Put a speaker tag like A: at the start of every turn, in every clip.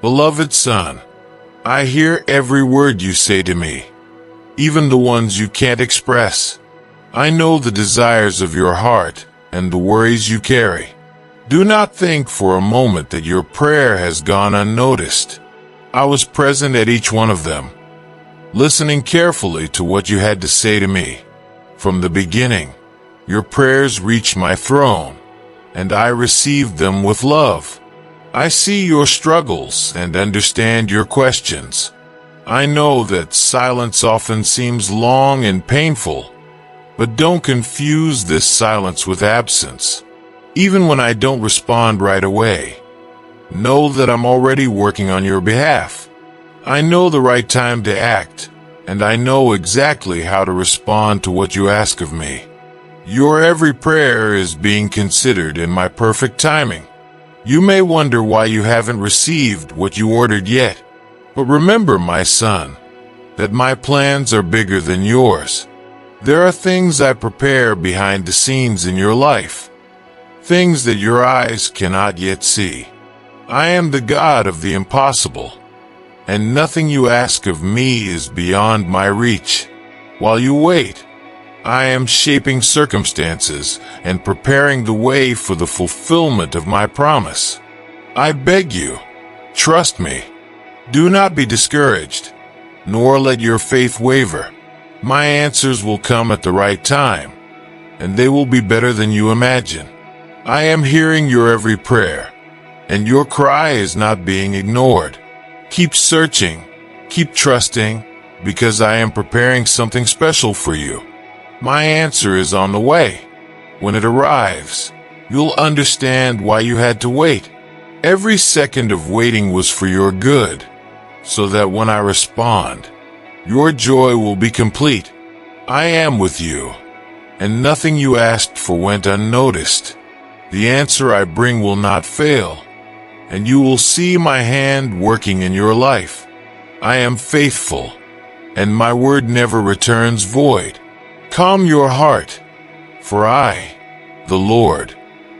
A: Beloved son, I hear every word you say to me, even the ones you can't express. I know the desires of your heart and the worries you carry. Do not think for a moment that your prayer has gone unnoticed. I was present at each one of them, listening carefully to what you had to say to me. From the beginning, your prayers reached my throne, and I received them with love. I see your struggles and understand your questions. I know that silence often seems long and painful, but don't confuse this silence with absence. Even when I don't respond right away, know that I'm already working on your behalf. I know the right time to act, and I know exactly how to respond to what you ask of me. Your every prayer is being considered in my perfect timing. You may wonder why you haven't received what you ordered yet, but remember, my son, that my plans are bigger than yours. There are things I prepare behind the scenes in your life, things that your eyes cannot yet see. I am the God of the impossible, and nothing you ask of me is beyond my reach. While you wait, I am shaping circumstances and preparing the way for the fulfillment of my promise. I beg you, trust me. Do not be discouraged, nor let your faith waver. My answers will come at the right time, and they will be better than you imagine. I am hearing your every prayer, and your cry is not being ignored. Keep searching, keep trusting, because I am preparing something special for you. My answer is on the way. When it arrives, you'll understand why you had to wait. Every second of waiting was for your good, so that when I respond, your joy will be complete. I am with you, and nothing you asked for went unnoticed. The answer I bring will not fail, and you will see my hand working in your life. I am faithful, and my word never returns void. Calm your heart, for I, the Lord,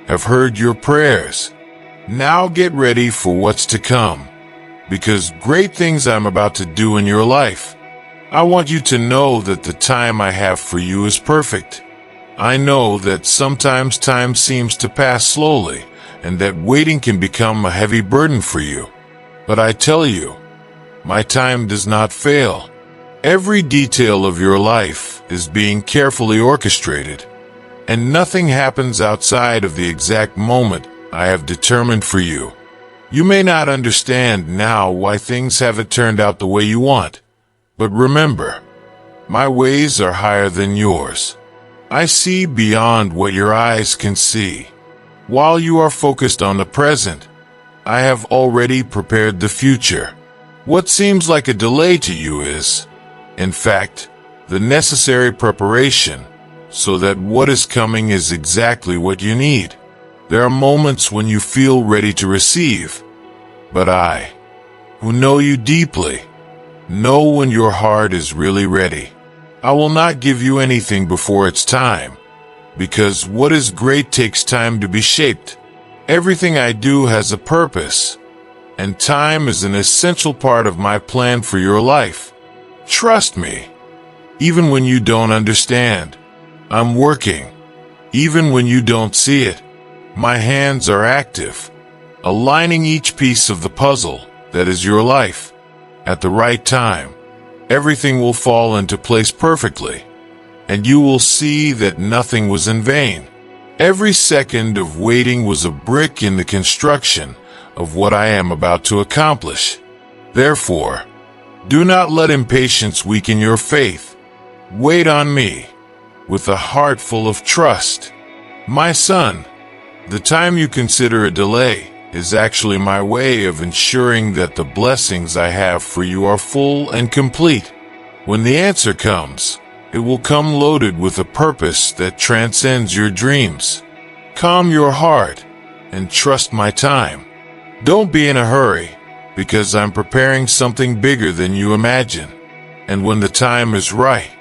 A: have heard your prayers. Now get ready for what's to come, because great things I'm about to do in your life. I want you to know that the time I have for you is perfect. I know that sometimes time seems to pass slowly, and that waiting can become a heavy burden for you. But I tell you, my time does not fail. Every detail of your life is being carefully orchestrated, and nothing happens outside of the exact moment I have determined for you. You may not understand now why things haven't turned out the way you want, but remember, my ways are higher than yours. I see beyond what your eyes can see. While you are focused on the present, I have already prepared the future. What seems like a delay to you is, in fact, the necessary preparation, so that what is coming is exactly what you need. There are moments when you feel ready to receive, but I, who know you deeply, know when your heart is really ready. I will not give you anything before it's time, because what is great takes time to be shaped. Everything I do has a purpose, and time is an essential part of my plan for your life. Trust me, even when you don't understand. I'm working, even when you don't see it. My hands are active, aligning each piece of the puzzle that is your life. At the right time, everything will fall into place perfectly, and you will see that nothing was in vain. Every second of waiting was a brick in the construction of what I am about to accomplish. Therefore, do not let impatience weaken your faith. Wait on me, with a heart full of trust. My son, the time you consider a delay is actually my way of ensuring that the blessings I have for you are full and complete. When the answer comes, it will come loaded with a purpose that transcends your dreams. Calm your heart and trust my time. Don't be in a hurry, because I'm preparing something bigger than you imagine. And when the time is right,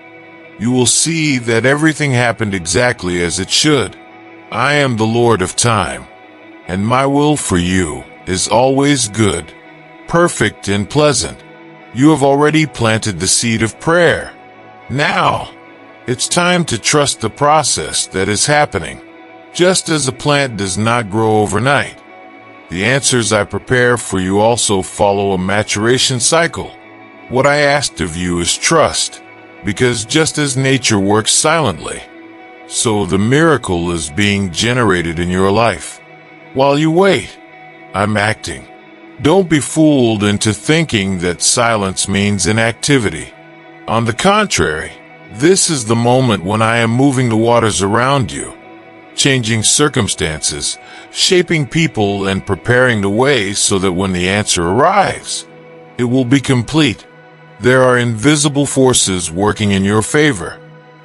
A: you will see that everything happened exactly as it should. I am the Lord of time, and my will for you is always good, perfect and pleasant. You have already planted the seed of prayer. Now, it's time to trust the process that is happening. Just as a plant does not grow overnight, the answers I prepare for you also follow a maturation cycle. What I asked of you is trust, because just as nature works silently, so the miracle is being generated in your life. While you wait, I'm acting. Don't be fooled into thinking that silence means inactivity. On the contrary, this is the moment when I am moving the waters around you, changing circumstances, shaping people, and preparing the way so that when the answer arrives, it will be complete. There are invisible forces working in your favor.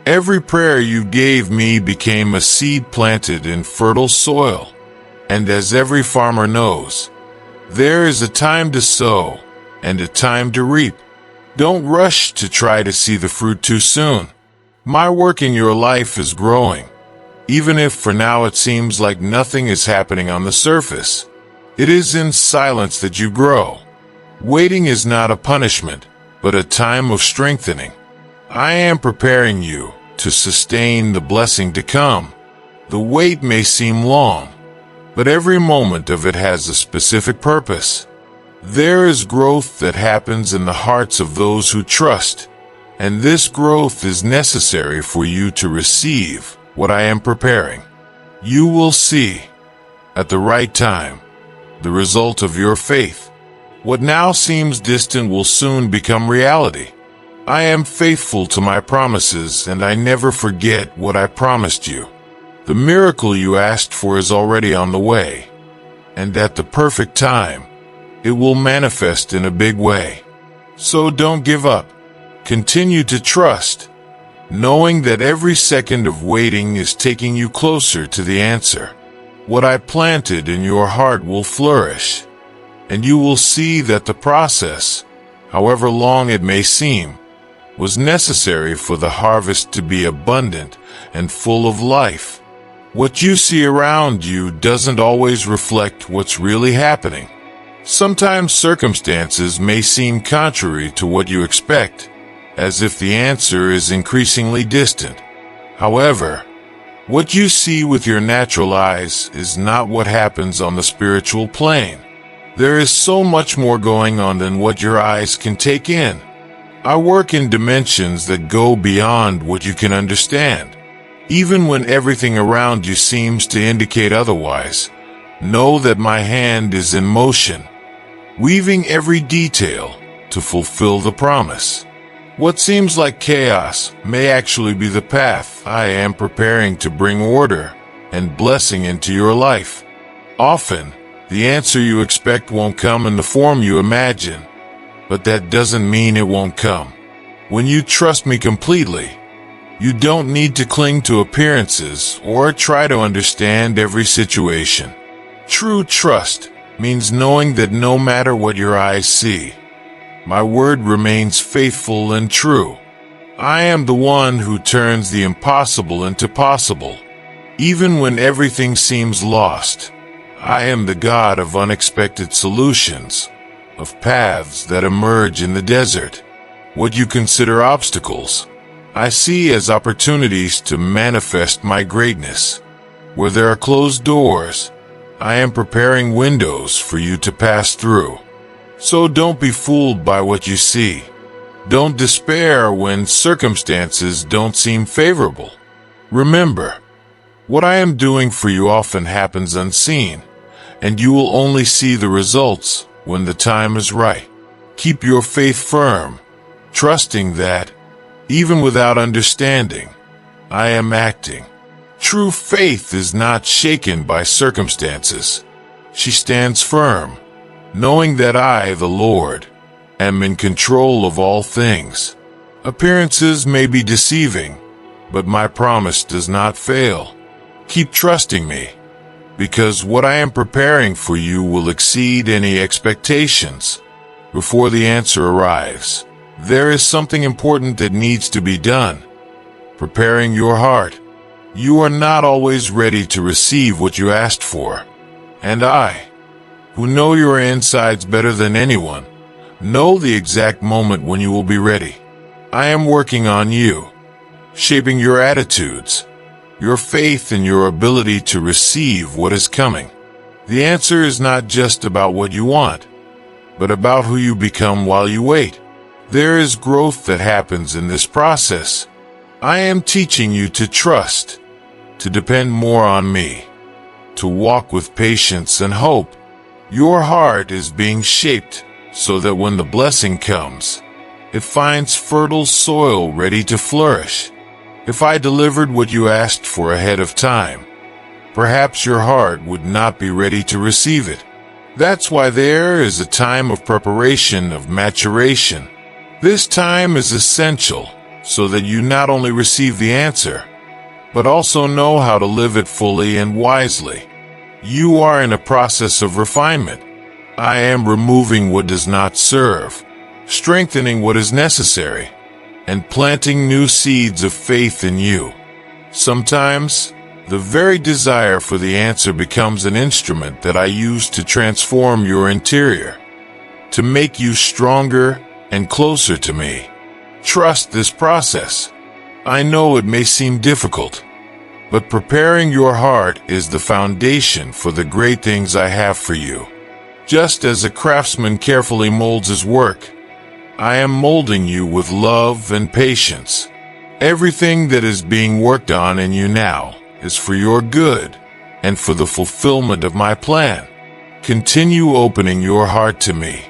A: Every prayer you gave me became a seed planted in fertile soil. And as every farmer knows, there is a time to sow and a time to reap. Don't rush to try to see the fruit too soon. My work in your life is growing, even if for now it seems like nothing is happening on the surface. It is in silence that you grow. Waiting is not a punishment, but a time of strengthening. I am preparing you to sustain the blessing to come. The wait may seem long, but every moment of it has a specific purpose. There is growth that happens in the hearts of those who trust, and this growth is necessary for you to receive what I am preparing. You will see, at the right time, the result of your faith. What now seems distant will soon become reality. I am faithful to my promises, and I never forget what I promised you. The miracle you asked for is already on the way, and at the perfect time, it will manifest in a big way. So don't give up. Continue to trust, knowing that every second of waiting is taking you closer to the answer. What I planted in your heart will flourish, and you will see that the process, however long it may seem, was necessary for the harvest to be abundant and full of life. What you see around you doesn't always reflect what's really happening. Sometimes circumstances may seem contrary to what you expect, as if the answer is increasingly distant. However, what you see with your natural eyes is not what happens on the spiritual plane. There is so much more going on than what your eyes can take in. I work in dimensions that go beyond what you can understand. Even when everything around you seems to indicate otherwise, know that my hand is in motion, weaving every detail to fulfill the promise. What seems like chaos may actually be the path I am preparing to bring order and blessing into your life. Often, the answer you expect won't come in the form you imagine, but that doesn't mean it won't come. When you trust me completely, you don't need to cling to appearances or try to understand every situation. True trust means knowing that no matter what your eyes see, my word remains faithful and true. I am the one who turns the impossible into possible. Even when everything seems lost, I am the God of unexpected solutions, of paths that emerge in the desert. What you consider obstacles, I see as opportunities to manifest my greatness. Where there are closed doors, I am preparing windows for you to pass through. So don't be fooled by what you see. Don't despair when circumstances don't seem favorable. Remember, what I am doing for you often happens unseen, and you will only see the results when the time is right. Keep your faith firm, trusting that, even without understanding, I am acting. True faith is not shaken by circumstances. She stands firm, knowing that I, the Lord, am in control of all things. Appearances may be deceiving, but my promise does not fail. Keep trusting me, because what I am preparing for you will exceed any expectations. Before the answer arrives, there is something important that needs to be done. Preparing your heart. You are not always ready to receive what you asked for, and I who know your insides better than anyone, know the exact moment when you will be ready. I am working on you, shaping your attitudes, your faith, and your ability to receive what is coming. The answer is not just about what you want, but about who you become while you wait. There is growth that happens in this process. I am teaching you to trust, to depend more on me, to walk with patience and hope. Your heart is being shaped so that when the blessing comes, it finds fertile soil ready to flourish. If I delivered what you asked for ahead of time, perhaps your heart would not be ready to receive it. That's why there is a time of preparation, of maturation. This time is essential so that you not only receive the answer, but also know how to live it fully and wisely. You are in a process of refinement. I am removing what does not serve, strengthening what is necessary, and planting new seeds of faith in you. Sometimes, the very desire for the answer becomes an instrument that I use to transform your interior, to make you stronger and closer to me. Trust this process. I know it may seem difficult, but preparing your heart is the foundation for the great things I have for you. Just as a craftsman carefully molds his work, I am molding you with love and patience. Everything that is being worked on in you now is for your good and for the fulfillment of my plan. Continue opening your heart to me,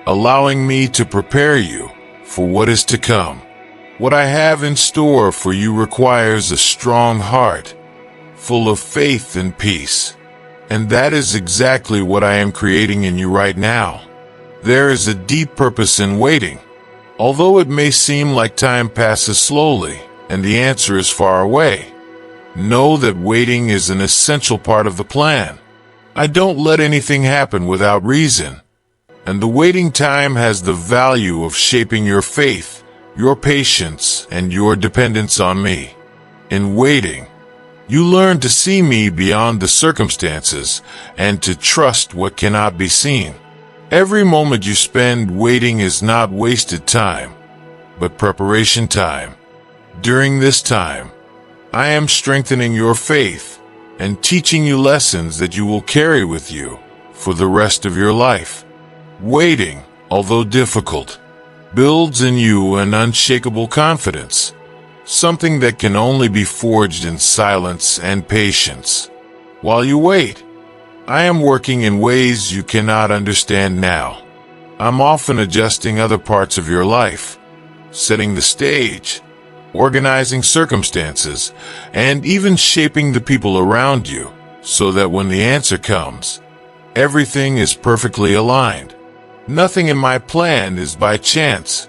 A: allowing me to prepare you for what is to come. What I have in store for you requires a strong heart, full of faith and peace. And that is exactly what I am creating in you right now. There is a deep purpose in waiting. Although it may seem like time passes slowly and the answer is far away, know that waiting is an essential part of the plan. I don't let anything happen without reason, and the waiting time has the value of shaping your faith, your patience, and your dependence on me. In waiting, you learn to see me beyond the circumstances and to trust what cannot be seen. Every moment you spend waiting is not wasted time, but preparation time. During this time, I am strengthening your faith and teaching you lessons that you will carry with you for the rest of your life. Waiting, although difficult, builds in you an unshakable confidence, something that can only be forged in silence and patience. While you wait, I am working in ways you cannot understand now. I'm often adjusting other parts of your life, setting the stage, organizing circumstances, and even shaping the people around you so that when the answer comes, everything is perfectly aligned. Nothing in my plan is by chance.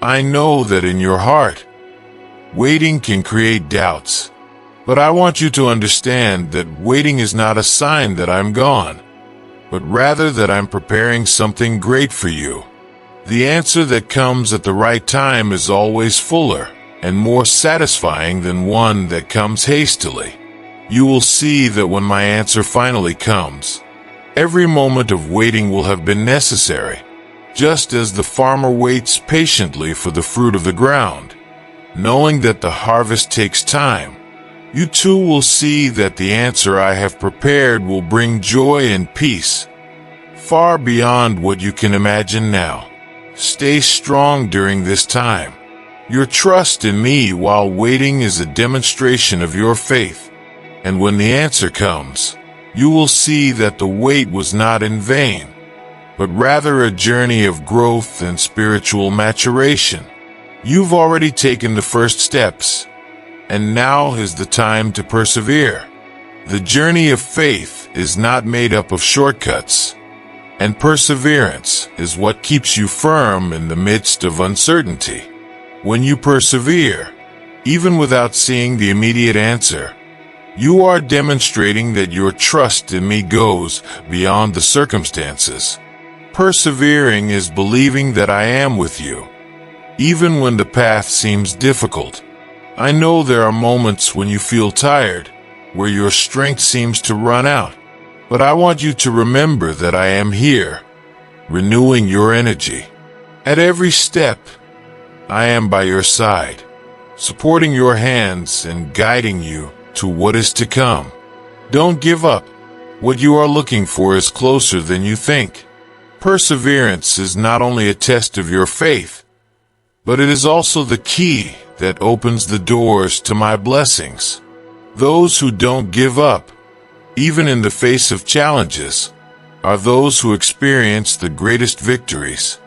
A: I know that in your heart, waiting can create doubts. But I want you to understand that waiting is not a sign that I'm gone, but rather that I'm preparing something great for you. The answer that comes at the right time is always fuller and more satisfying than one that comes hastily. You will see that when my answer finally comes, every moment of waiting will have been necessary, just as the farmer waits patiently for the fruit of the ground, knowing that the harvest takes time. You too will see that the answer I have prepared will bring joy and peace, far beyond what you can imagine now. Stay strong during this time. Your trust in me while waiting is a demonstration of your faith, and when the answer comes, you will see that the wait was not in vain, but rather a journey of growth and spiritual maturation. You've already taken the first steps, and now is the time to persevere. The journey of faith is not made up of shortcuts, and perseverance is what keeps you firm in the midst of uncertainty. When you persevere, even without seeing the immediate answer, you are demonstrating that your trust in me goes beyond the circumstances. Persevering is believing that I am with you, even when the path seems difficult. I know there are moments when you feel tired, where your strength seems to run out. But I want you to remember that I am here, renewing your energy. At every step, I am by your side, supporting your hands and guiding you to what is to come. Don't give up. What you are looking for is closer than you think. Perseverance is not only a test of your faith, but it is also the key that opens the doors to my blessings. Those who don't give up, even in the face of challenges, are those who experience the greatest victories.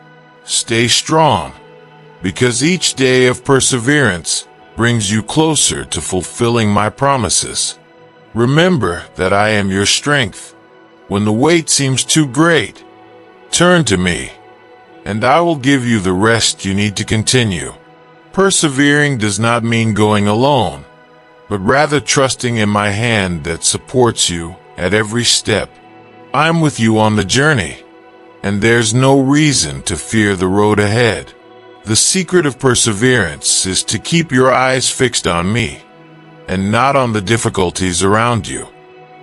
A: Stay strong, because each day of perseverance brings you closer to fulfilling my promises. Remember that I am your strength. When the weight seems too great, turn to me, and I will give you the rest you need to continue. Persevering does not mean going alone, but rather trusting in my hand that supports you at every step. I'm with you on the journey, and there's no reason to fear the road ahead. The secret of perseverance is to keep your eyes fixed on me, and not on the difficulties around you.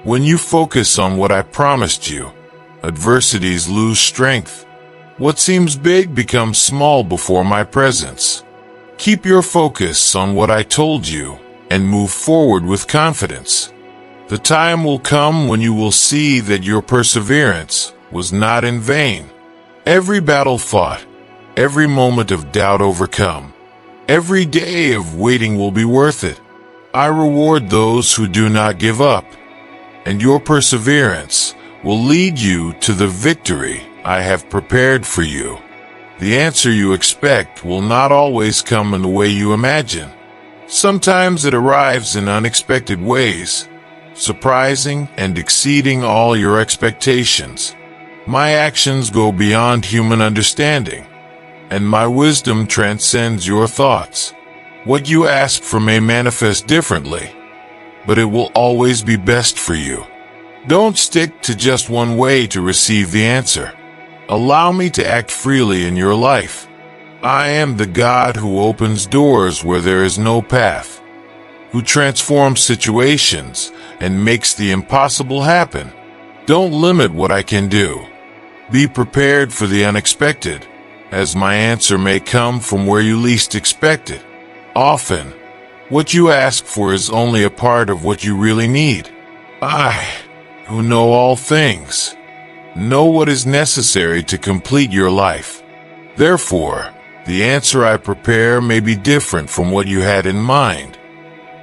A: When you focus on what I promised you, adversities lose strength. What seems big becomes small before my presence. Keep your focus on what I told you and move forward with confidence. The time will come when you will see that your perseverance was not in vain. Every battle fought, every moment of doubt overcome, every day of waiting will be worth it. I reward those who do not give up, and your perseverance will lead you to the victory I have prepared for you. The answer you expect will not always come in the way you imagine. Sometimes it arrives in unexpected ways, surprising and exceeding all your expectations. My actions go beyond human understanding, and my wisdom transcends your thoughts. What you ask for may manifest differently, but it will always be best for you. Don't stick to just one way to receive the answer. Allow me to act freely in your life. I am the God who opens doors where there is no path, who transforms situations and makes the impossible happen. Don't limit what I can do. Be prepared for the unexpected, as my answer may come from where you least expect it. Often, what you ask for is only a part of what you really need. I, who know all things, know what is necessary to complete your life. Therefore, the answer I prepare may be different from what you had in mind,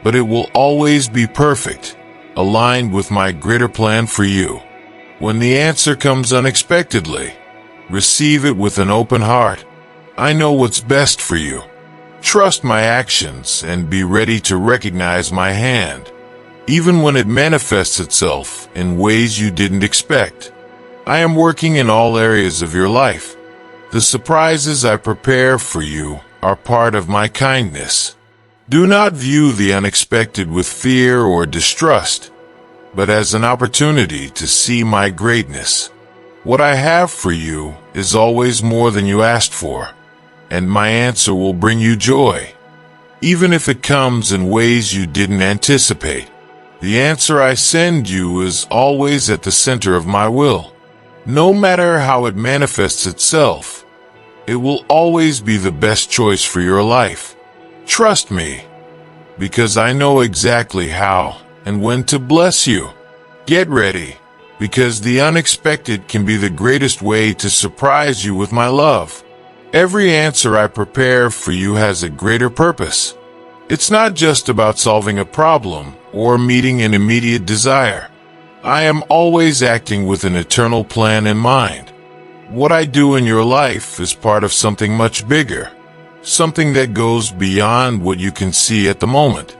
A: but it will always be perfect, aligned with my greater plan for you. When the answer comes unexpectedly, receive it with an open heart. I know what's best for you. Trust my actions and be ready to recognize my hand, even when it manifests itself in ways you didn't expect. I am working in all areas of your life. The surprises I prepare for you are part of my kindness. Do not view the unexpected with fear or distrust, but as an opportunity to see my greatness. What I have for you is always more than you asked for, and my answer will bring you joy, even if it comes in ways you didn't anticipate. The answer I send you is always at the center of my will. No matter how it manifests itself, it will always be the best choice for your life. Trust me, because I know exactly how and when to bless you. Get ready, because the unexpected can be the greatest way to surprise you with my love. Every answer I prepare for you has a greater purpose. It's not just about solving a problem or meeting an immediate desire. I am always acting with an eternal plan in mind. What I do in your life is part of something much bigger, something that goes beyond what you can see at the moment.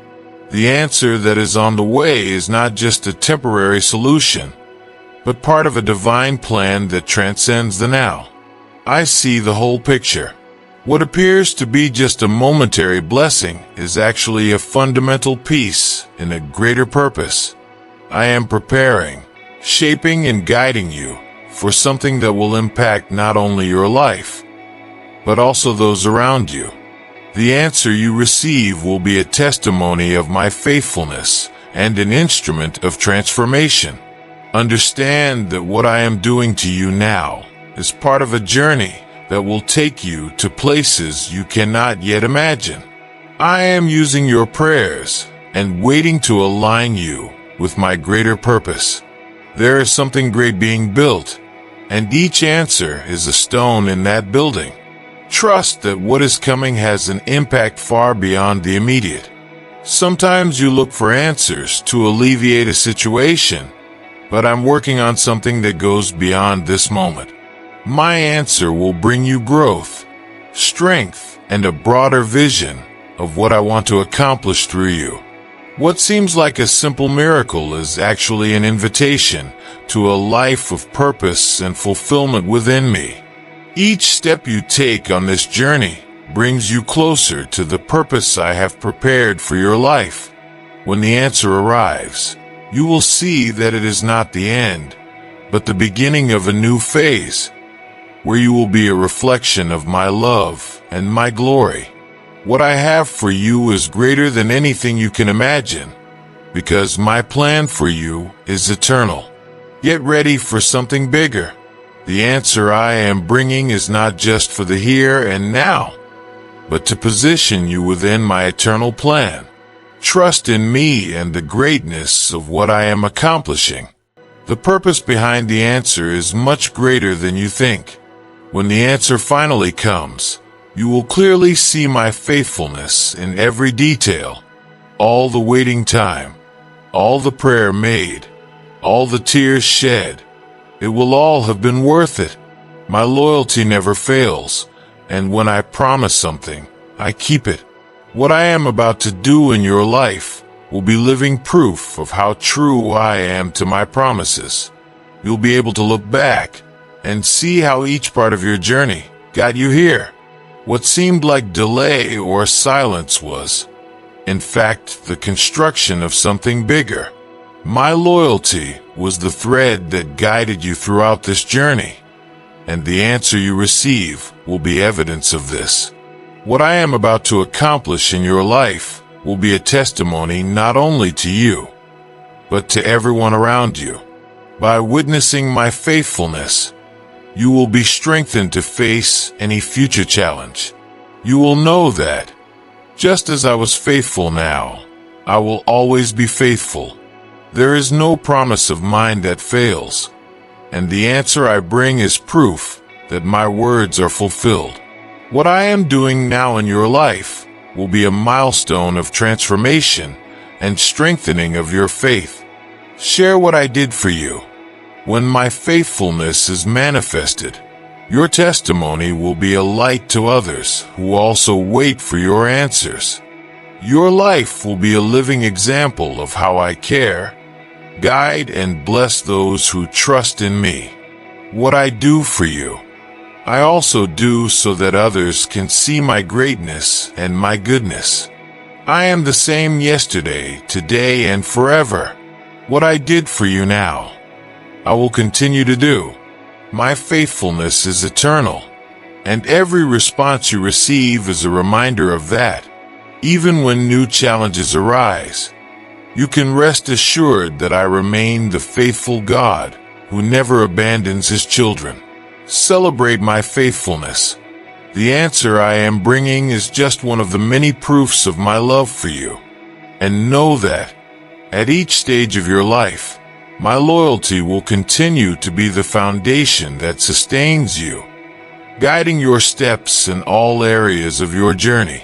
A: The answer that is on the way is not just a temporary solution, but part of a divine plan that transcends the now. I see the whole picture. What appears to be just a momentary blessing is actually a fundamental piece in a greater purpose. I am preparing, shaping, and guiding you for something that will impact not only your life, but also those around you. The answer you receive will be a testimony of my faithfulness and an instrument of transformation. Understand that what I am doing to you now is part of a journey that will take you to places you cannot yet imagine. I am using your prayers and waiting to align you with my greater purpose. There is something great being built, and each answer is a stone in that building. Trust that what is coming has an impact far beyond the immediate. Sometimes you look for answers to alleviate a situation, but I'm working on something that goes beyond this moment. My answer will bring you growth, strength, and a broader vision of what I want to accomplish through you. What seems like a simple miracle is actually an invitation to a life of purpose and fulfillment within me. Each step you take on this journey brings you closer to the purpose I have prepared for your life. When the answer arrives, you will see that it is not the end, but the beginning of a new phase, where you will be a reflection of my love and my glory. What I have for you is greater than anything you can imagine, because my plan for you is eternal. Get ready for something bigger. The answer I am bringing is not just for the here and now, but to position you within my eternal plan. Trust in me and the greatness of what I am accomplishing. The purpose behind the answer is much greater than you think. When the answer finally comes, you will clearly see my faithfulness in every detail. All the waiting time, all the prayer made, all the tears shed, it will all have been worth it. My loyalty never fails, and when I promise something, I keep it. What I am about to do in your life will be living proof of how true I am to my promises. You'll be able to look back and see how each part of your journey got you here. What seemed like delay or silence was, in fact, the construction of something bigger. My loyalty was the thread that guided you throughout this journey, and the answer you receive will be evidence of this. What I am about to accomplish in your life will be a testimony not only to you, but to everyone around you. By witnessing my faithfulness, you will be strengthened to face any future challenge. You will know that, just as I was faithful now, I will always be faithful. There is no promise of mine that fails, and the answer I bring is proof that my words are fulfilled. What I am doing now in your life will be a milestone of transformation and strengthening of your faith. Share what I did for you. When my faithfulness is manifested, your testimony will be a light to others who also wait for your answers. Your life will be a living example of how I care, guide, and bless those who trust in me. What I do for you, I also do so that others can see my greatness and my goodness. I am the same yesterday, today, and forever. What I did for you now, I will continue to do. My faithfulness is eternal, and every response you receive is a reminder of that. Even when new challenges arise, you can rest assured that I remain the faithful God who never abandons his children. Celebrate my faithfulness. The answer I am bringing is just one of the many proofs of my love for you. And know that, at each stage of your life, my loyalty will continue to be the foundation that sustains you, guiding your steps in all areas of your journey.